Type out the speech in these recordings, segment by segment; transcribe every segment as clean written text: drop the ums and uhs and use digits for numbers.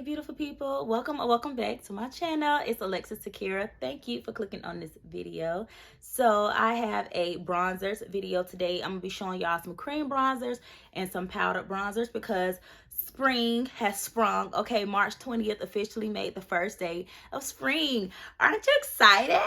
beautiful people, welcome or welcome back to my channel. It's Alexis Takira. Thank you for clicking on this video. So I have a bronzers video today. I'm gonna be showing y'all some cream bronzers and some powdered bronzers because spring has sprung. Okay, March 20th officially made the first day of spring. Aren't you excited?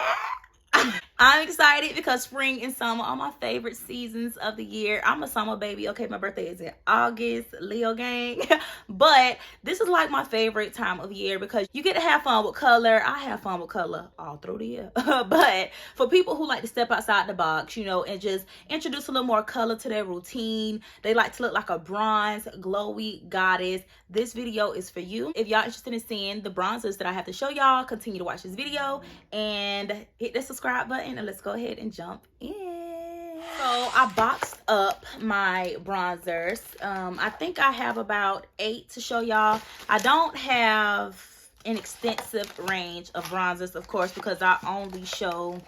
I'm excited because spring and summer are my favorite seasons of the year. I'm a summer baby. Okay, my birthday is in August, Leo gang. But this is like my favorite time of year because you get to have fun with color. I have fun with color all through the year. But for people who like to step outside the box, you know, and just introduce a little more color to their routine, they like to look like a bronze, glowy goddess, this video is for you. If y'all interested in seeing the bronzers that I have to show y'all, continue to watch this video and hit the subscribe button and let's go ahead and jump in. So I boxed up my bronzers. I think I have about 8 to show y'all. I don't have an extensive range of bronzers, of course, because I only show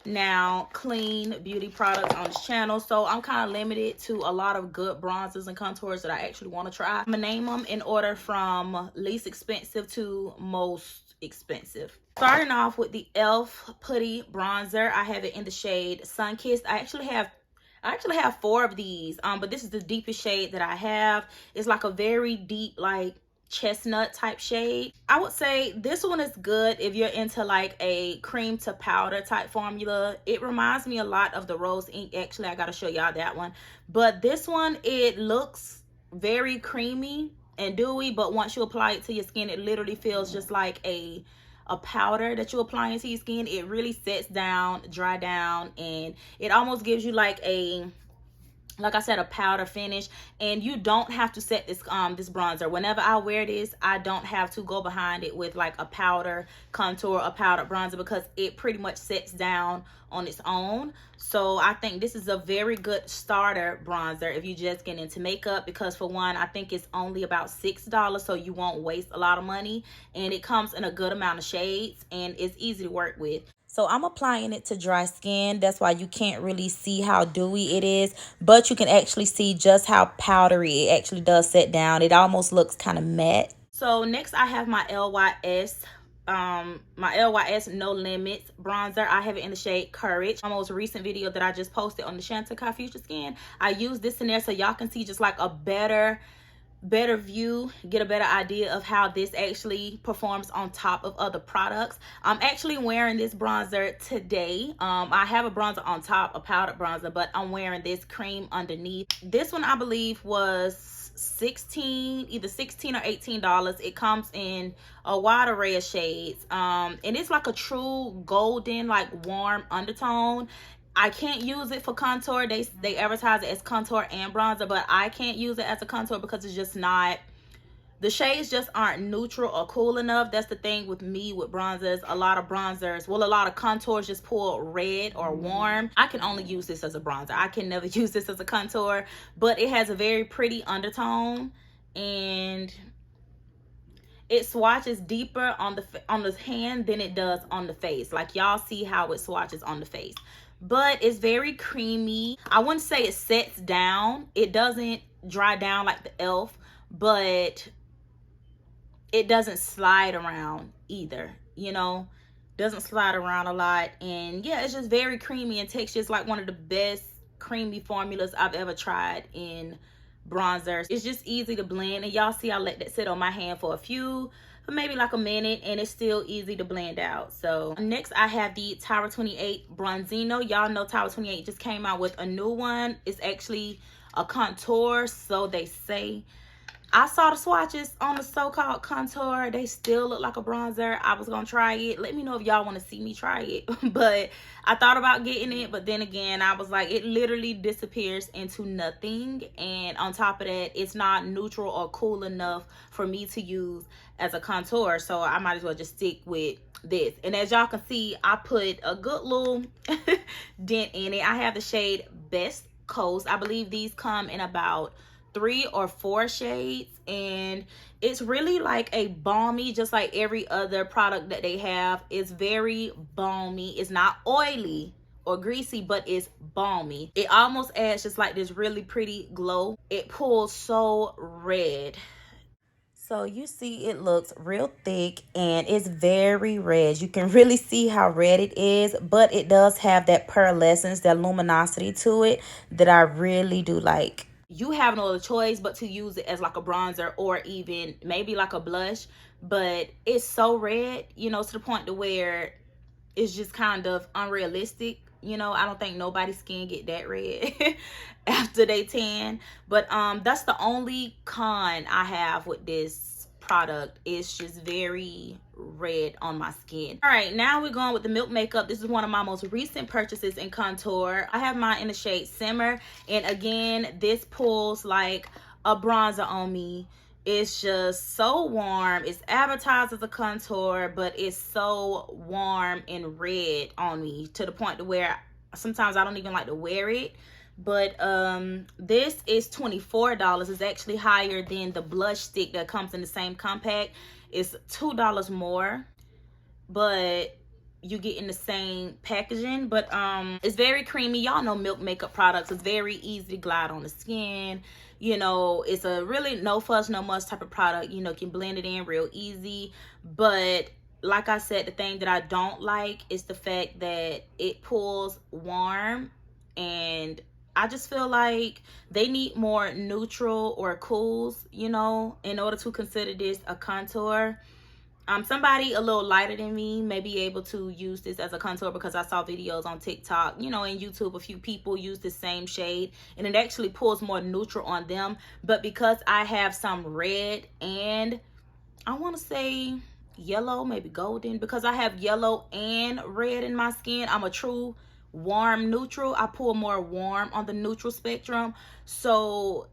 now clean beauty products on this channel, so I'm kind of limited to a lot of good bronzers and contours that I actually want to try. I'm gonna name them in order from least expensive to most expensive. Starting off with the e.l.f. putty bronzer. I have it in the shade Sun Kissed. I actually have 4 of these, but this is the deepest shade that I have. It's like a very deep, like chestnut type shade. I would say this one is good if you're into like a cream to powder type formula. It reminds me a lot of the Rose Ink. Actually, I gotta show y'all that one. But this one, it looks very creamy and dewy, but once you apply it to your skin, it literally feels just like a powder that you apply into your skin. It really sets down, dry down, and it almost gives you like I said, a powder finish. And you don't have to set this this bronzer. Whenever I wear this, I don't have to go behind it with like a powder contour, a powder bronzer, because it pretty much sets down on its own. So I think this is a very good starter bronzer if you just get into makeup, because for one, I think it's only about $6, so you won't waste a lot of money, and it comes in a good amount of shades and it's easy to work with. So I'm applying it to dry skin. That's why you can't really see how dewy it is, but you can actually see just how powdery it actually does set down. It almost looks kind of matte. So next I have my LYS No Limits bronzer. I have it in the shade Courage. My most recent video that I just posted on the Chantecaille Future Skin, I use this in there so y'all can see just like a better view, get a better idea of how this actually performs on top of other products. I'm actually wearing this bronzer today. I have a bronzer on top, a powdered bronzer, but I'm wearing this cream underneath. This one I believe was either $16 or $18. It comes in a wide array of shades, and it's like a true golden, like warm undertone. I can't use it for contour. They advertise it as contour and bronzer, but I can't use it as a contour because it's just not, the shades just aren't neutral or cool enough. That's the thing with me with bronzers. A lot of bronzers, well, a lot of contours just pull red or warm. I can only use this as a bronzer. I can never use this as a contour, but it has a very pretty undertone and it swatches deeper on the hand than it does on the face. Like y'all see how it swatches on the face. But it's very creamy. I wouldn't say it sets down. It doesn't dry down like the e.l.f., but it doesn't slide around either, you know, doesn't slide around a lot. And yeah, it's just very creamy and texture. It's like one of the best creamy formulas I've ever tried in bronzers. It's just easy to blend, and y'all see I let that sit on my hand for maybe like a minute, and it's still easy to blend out. So next I have the Tower28 Bronzino. Y'all know Tower28 just came out with a new one. It's actually a contour, so they say. I saw the swatches on the so-called contour. They still look like a bronzer. I was gonna try it. Let me know if y'all want to see me try it. But I thought about getting it, but then again, I was like, it literally disappears into nothing. And on top of that, it's not neutral or cool enough for me to use as a contour. So I might as well just stick with this. And as y'all can see, I put a good little dent in it. I have the shade Best Coast. I believe these come in about 3 or 4 shades, and it's really like a balmy, just like every other product that they have. It's very balmy. It's not oily or greasy, but it's balmy. It almost adds just like this really pretty glow. It pulls so red. So you see it looks real thick and it's very red. You can really see how red it is, but it does have that pearlescence, that luminosity to it that I really do like. You have no other choice but to use it as like a bronzer or even maybe like a blush, but it's so red, you know, to the point to where it's just kind of unrealistic. You know, I don't think nobody's skin get that red after they tan. But that's the only con I have with this product. It's just very red on my skin. All right, now we're going with the Milk Makeup. This is one of my most recent purchases in contour. I have mine in the shade Simmer, and again, this pulls like a bronzer on me. It's just so warm. It's advertised as a contour, but it's so warm and red on me to the point to where sometimes I don't even like to wear it. But this is $24. It's actually higher than the blush stick that comes in the same compact. It's $2 more, but you get in the same packaging. But it's very creamy. Y'all know Milk Makeup products. It's very easy to glide on the skin. You know, it's a really no fuss, no muss type of product. You know, you can blend it in real easy. But like I said, the thing that I don't like is the fact that it pulls warm, and I just feel like they need more neutral or cools, you know, in order to consider this a contour. Somebody a little lighter than me may be able to use this as a contour, because I saw videos on TikTok, you know, and YouTube, a few people use the same shade and it actually pulls more neutral on them. But because I have some red and I want to say yellow, maybe golden, because I have yellow and red in my skin, I'm a true warm neutral. I pull more warm on the neutral spectrum. So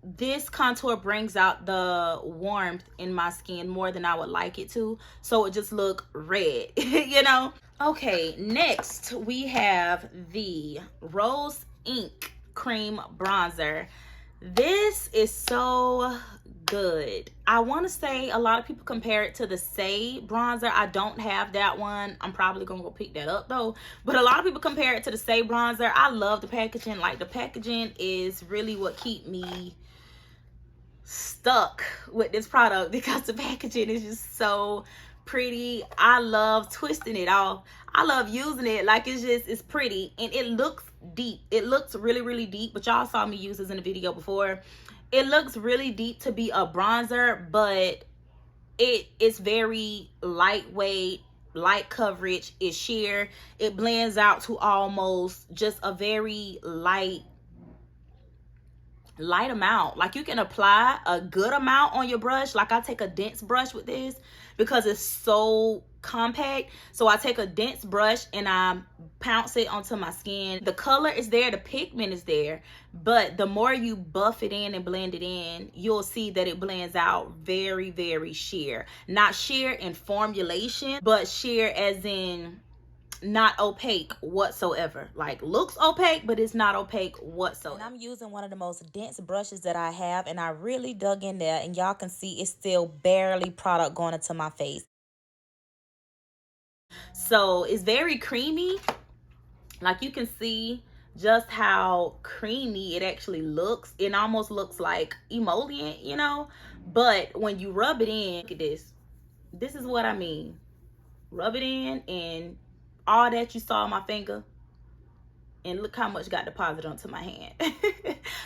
this contour brings out the warmth in my skin more than I would like it to, so it just look red. You know. Okay, next we have the Rose Ink Cream Bronzer. This is so good. I want to say a lot of people compare it to the Say bronzer. I don't have that one. I'm probably gonna go pick that up though. But a lot of people compare it to the Say bronzer. I love the packaging. Like, the packaging is really what keep me stuck with this product, because the packaging is just so pretty. I love twisting it off. I love using it. Like, it's pretty and it looks deep. It looks really deep, but y'all saw me use this in a video before. It looks really deep to be a bronzer, but it's very lightweight, light coverage. It's sheer. It blends out to almost just a very light amount. Like, you can apply a good amount on your brush. Like, I take a dense brush with this because it's so compact. So I take a dense brush and I pounce it onto my skin. The color is there, the pigment is there, but the more you buff it in and blend it in, you'll see that it blends out very sheer. Not sheer in formulation, but sheer as in not opaque whatsoever. Like, looks opaque, but it's not opaque whatsoever. And I'm using one of the most dense brushes that I have, and I really dug in there, and y'all can see it's still barely product going into my face. So it's very creamy. Like, you can see just how creamy it actually looks. It almost looks like emollient, you know. But when you rub it in, look at this. This is what I mean. Rub it in, and all that you saw on my finger, and look how much got deposited onto my hand.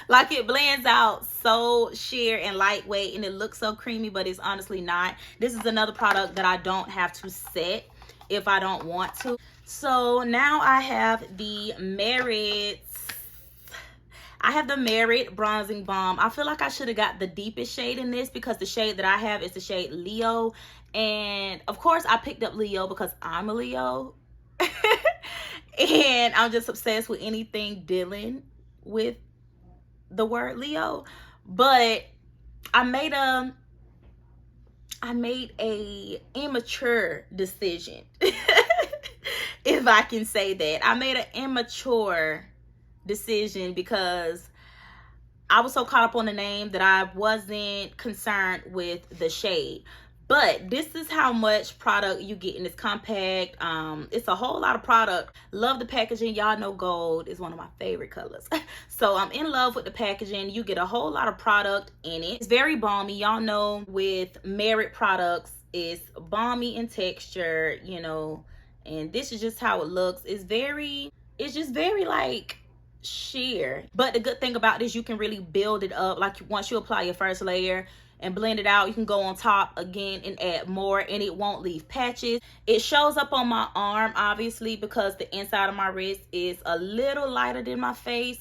Like, it blends out so sheer and lightweight, and it looks so creamy, but it's honestly not. This is another product that I don't have to set if I don't want to. So now I have the Merit. I have the Merit Bronzing Balm. I feel like I should have got the deepest shade in this, because the shade that I have is the shade Leo. And of course I picked up Leo because I'm a Leo. And I'm just obsessed with anything dealing with the word Leo. But I made a immature decision. If I can say that. I made an immature decision because I was so caught up on the name that I wasn't concerned with the shade. But this is how much product you get in this compact. It's a whole lot of product. Love the packaging. Y'all know gold is one of my favorite colors. So I'm in love with the packaging. You get a whole lot of product in it. It's very balmy. Y'all know with Merit products, it's balmy in texture, you know, and this is just how it looks. It's just very like sheer. But the good thing about this, you can really build it up. Like once you apply your first layer and blend it out, you can go on top again and add more, and it won't leave patches. It shows up on my arm, obviously, because the inside of my wrist is a little lighter than my face.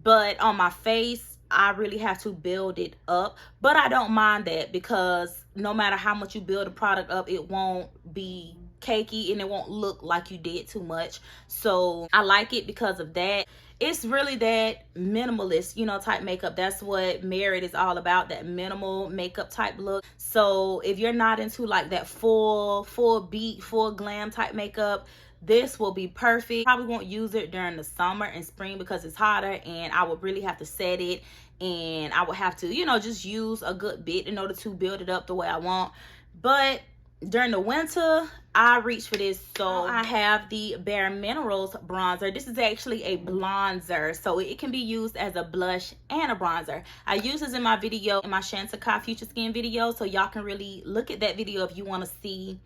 But on my face, I really have to build it up. But I don't mind that, because no matter how much you build a product up, it won't be cakey and it won't look like you did too much. So I like it because of that. It's really that minimalist, you know, type makeup. That's what Merit is all about, that minimal makeup type look. So if you're not into like that full beat, full glam type makeup, this will be perfect. Probably won't use it during the summer and spring because it's hotter, and I would really have to set it, and I would have to, you know, just use a good bit in order to build it up the way I want. But during the winter, I reach for this. So I have the bareMinerals bronzer. This is actually a bronzer, so it can be used as a blush and a bronzer. I use this in my video, in my Chantecaille Future Skin video, so y'all can really look at that video if you want to see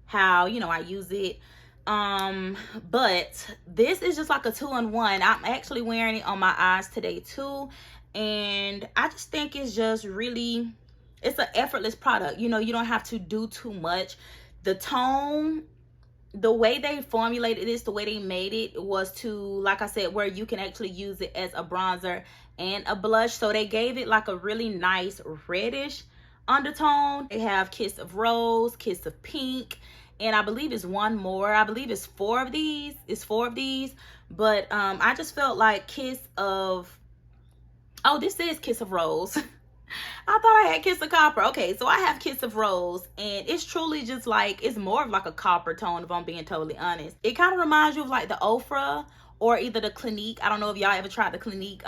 how, you know, I use it. But this is just like a 2-in-1. I'm actually wearing it on my eyes today too, and I just think it's just really, it's an effortless product. You know, you don't have to do too much. The tone, the way they formulated this, the way they made it was to, like I said, where you can actually use it as a bronzer and a blush. So they gave it like a really nice reddish undertone. They have Kiss of Rose, Kiss of Pink, and I believe it's one more. I believe it's 4 of these. It's 4 of these. But I just felt like Kiss of, oh, this is Kiss of Rose. I thought I had Kiss of Copper. Okay, so I have Kiss of Rose, and it's truly just like, it's more of like a copper tone, if I'm being totally honest. It kind of reminds you of like the Ofra or either the Clinique. I don't know if y'all ever tried the Clinique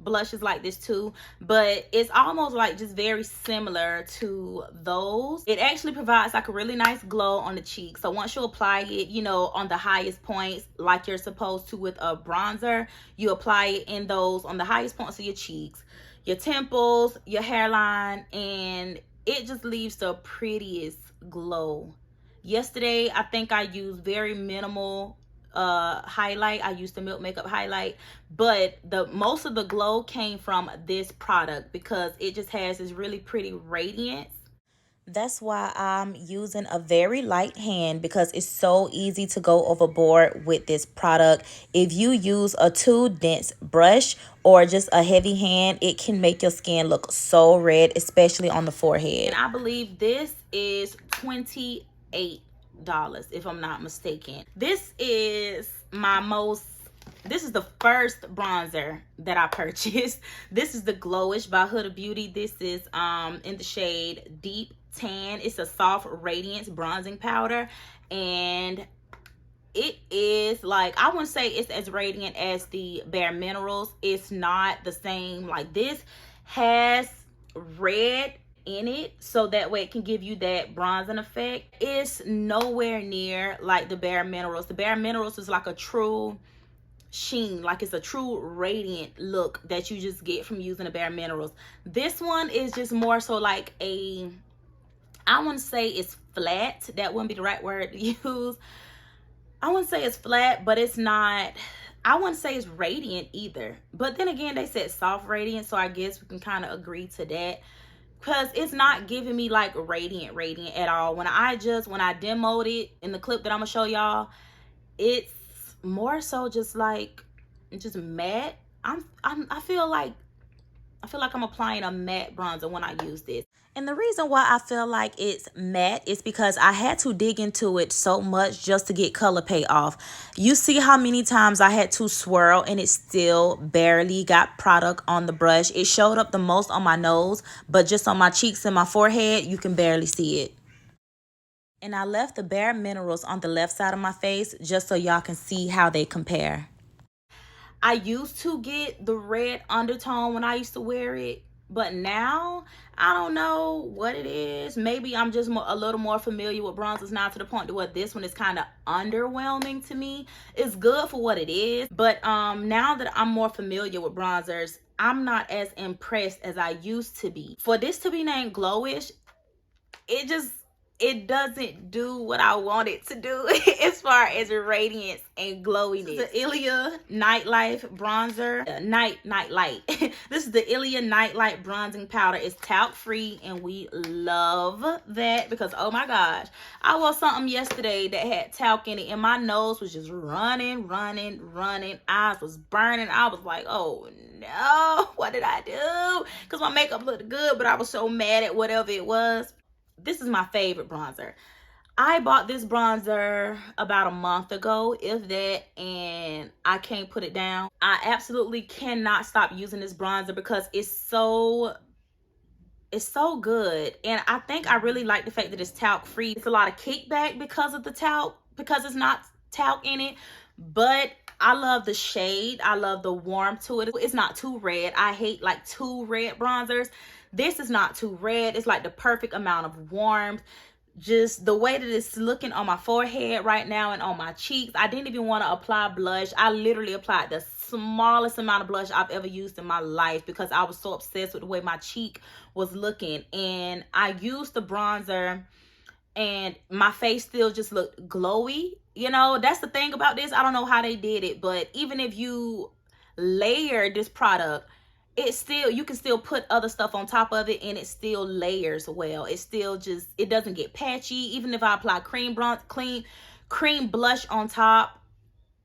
blushes like this too, but it's almost like just very similar to those. It actually provides like a really nice glow on the cheeks. So once you apply it, you know, on the highest points, like you're supposed to with a bronzer, you apply it in those on the highest points of your cheeks, your temples, your hairline, and it just leaves the prettiest glow. Yesterday, I think I used very minimal highlight. I used the Milk Makeup highlight, but the most of the glow came from this product because it just has this really pretty radiance. That's why I'm using a very light hand, because it's so easy to go overboard with this product. If you use a too dense brush or just a heavy hand, it can make your skin look so red, especially on the forehead. And I believe this is $28, if I'm not mistaken. This is the first bronzer that I purchased. This is the Glowish by Huda Beauty. This is in the shade Deep Tan. It's a soft radiance bronzing powder, and it is like, I wouldn't say it's as radiant as the bareMinerals. It's not the same. Like, this has red in it, so that way it can give you that bronzing effect. It's nowhere near like the bareMinerals. The bareMinerals is like a true sheen, like it's a true radiant look that you just get from using the bareMinerals. This one is just more so like a, I wouldn't say it's flat. That wouldn't be the right word to use. I wouldn't say it's flat, but it's not, I wouldn't say it's radiant either. But then again, they said soft radiant, so I guess we can kind of agree to that, because it's not giving me like radiant at all. When I demoed it in the clip that I'm gonna show y'all, it's more so just like, just matte. I feel like I'm applying a matte bronzer when I use this. And the reason why I feel like it's matte is because I had to dig into it so much just to get color pay off. You see how many times I had to swirl and it still barely got product on the brush. It showed up the most on my nose, but just on my cheeks and my forehead, you can barely see it. And I left the bareMinerals on the left side of my face just so y'all can see how they compare. I used to get the red undertone when I used to wear it, But now, I don't know what it is. Maybe I'm just a little more familiar with bronzers now, to the point to where this one is kind of underwhelming to me. It's good for what it is, but now that I'm more familiar with bronzers, I'm not as impressed as I used to be. For this to be named Glowish, it doesn't do what I want it to do as far as radiance and glowiness. This is the Ilia NightLife bronzer, NightLight. This is the Ilia NightLight bronzing powder. It's talc free, and we love that because, oh my gosh, I wore something yesterday that had talc in it, and my nose was just running. Eyes was burning. I was like, oh no, what did I do? Because my makeup looked good, but I was so mad at whatever it was. This is my favorite bronzer. I bought this bronzer about a month ago, if that, and I can't put it down. I absolutely cannot stop using this bronzer because it's so good. And I think I really like the fact that it's talc free. It's a lot of kickback because of the talc, because it's not talc in it, but I love the shade. I love the warmth to it. It's not too red. I hate like too red bronzers. This is not too red. It's like the perfect amount of warmth. Just the way that it's looking on my forehead right now and on my cheeks. I didn't even want to apply blush. I literally applied the smallest amount of blush I've ever used in my life because I was so obsessed with the way my cheek was looking. And I used the bronzer and my face still just looked glowy. You know, that's the thing about this. I don't know how they did it, but even if you layer this product, it still, you can still put other stuff on top of it and it still layers well. It still just, it doesn't get patchy. Even if I apply cream blush on top,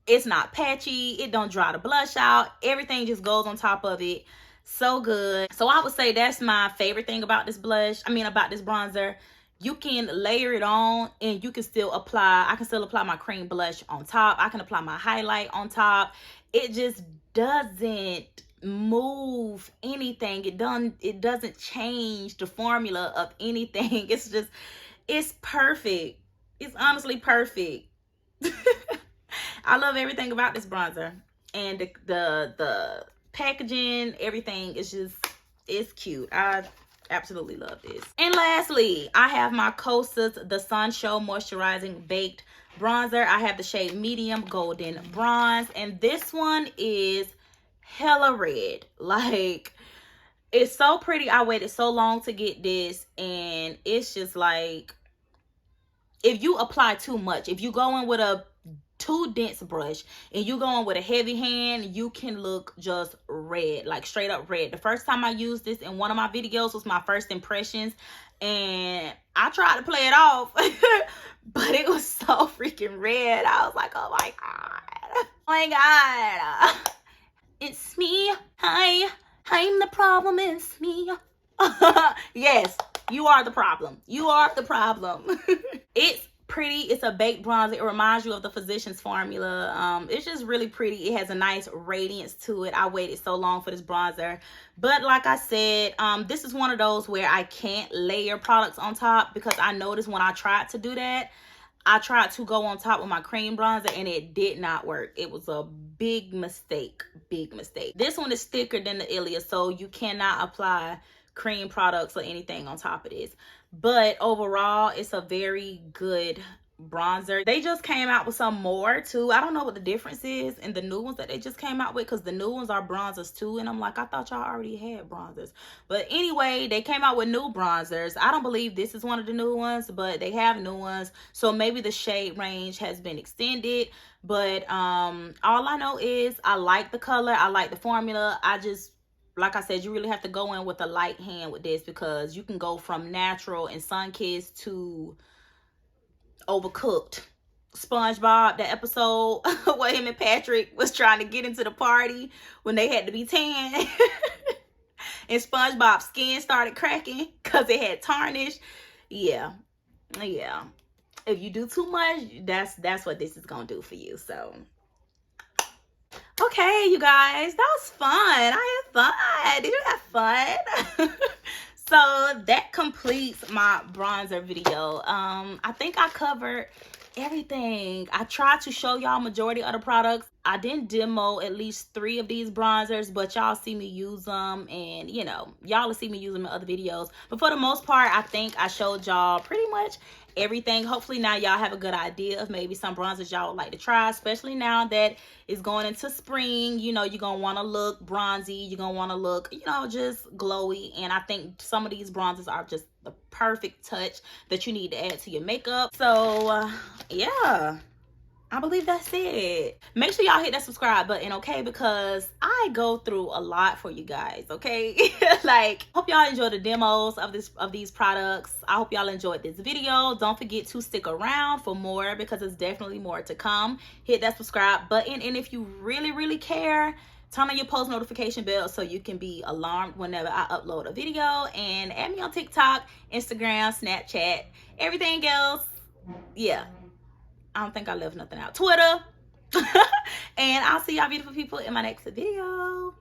it's not patchy. It don't dry the blush out. Everything just goes on top of it. So good. So I would say that's my favorite thing about this about this bronzer. You can layer it on and you can still apply, I can still apply my cream blush on top. I can apply my highlight on top. It just doesn't move anything. It doesn't change the formula of anything. It's perfect. It's honestly perfect. I love everything about this bronzer, and the packaging, everything is just, it's cute. I absolutely love this. And lastly, I have my Kosas The Sun Show Moisturizing Baked Bronzer. I have the shade Medium Golden Bronze, and this one is hella red. Like, it's so pretty. I waited so long to get this, and it's just like, if you apply too much, if you go in with a too dense brush and you go in with a heavy hand, you can look just red, like straight up red. The first time I used this in one of my videos was my first impressions, and I tried to play it off but it was so freaking red. I was like, oh my god, oh my god, it's me. Hi, I'm the problem. It's me. Yes, you are the problem. You are the problem. It's pretty. It's a baked bronzer. It reminds you of the Physicians formula. It's just really pretty. It has a nice radiance to it. I waited so long for this bronzer, but like I said, this is one of those where I can't layer products on top, because I noticed when I tried to do that, I tried to go on top with my cream bronzer and it did not work. It was a big mistake. This one is thicker than the Ilia, so you cannot apply cream products or anything on top of this. But overall, it's a very good bronzer. They just came out with some more too. I don't know what the difference is in the new ones that they just came out with, because the new ones are bronzers too, and I'm like, I thought y'all already had bronzers. But anyway, they came out with new bronzers. I don't believe this is one of the new ones, but they have new ones, so maybe the shade range has been extended. But all I know is I like the color, I like the formula. Like I said, you really have to go in with a light hand with this, because you can go from natural and sun-kissed to overcooked. SpongeBob, the episode where him and Patrick was trying to get into the party when they had to be tan. And SpongeBob's skin started cracking because it had tarnish. Yeah. If you do too much, that's what this is gonna do for you. So okay, you guys, that was fun. I had fun. Did you have fun? So that completes my bronzer video. I think I covered everything. I tried to show y'all majority of the products. I didn't demo at least 3 of these bronzers, but y'all see me use them, and you know, y'all will see me use them in other videos. But for the most part, I think I showed y'all pretty much everything. Hopefully now y'all have a good idea of maybe some bronzers y'all would like to try, especially now that it's going into spring. You know, you're gonna want to look bronzy, you're gonna want to look, you know, just glowy, and I think some of these bronzers are just the perfect touch that you need to add to your makeup. So yeah, I believe that's it. Make sure y'all hit that subscribe button, okay? Because I go through a lot for you guys, okay? Like, hope y'all enjoy the demos of these products. I hope y'all enjoyed this video. Don't forget to stick around for more, because there's definitely more to come. Hit that subscribe button, and if you really care, turn on your post notification bell so you can be alarmed whenever I upload a video. And add me on TikTok, Instagram, Snapchat, everything else. Yeah, I don't think I left nothing out. Twitter. And I'll see y'all beautiful people in my next video.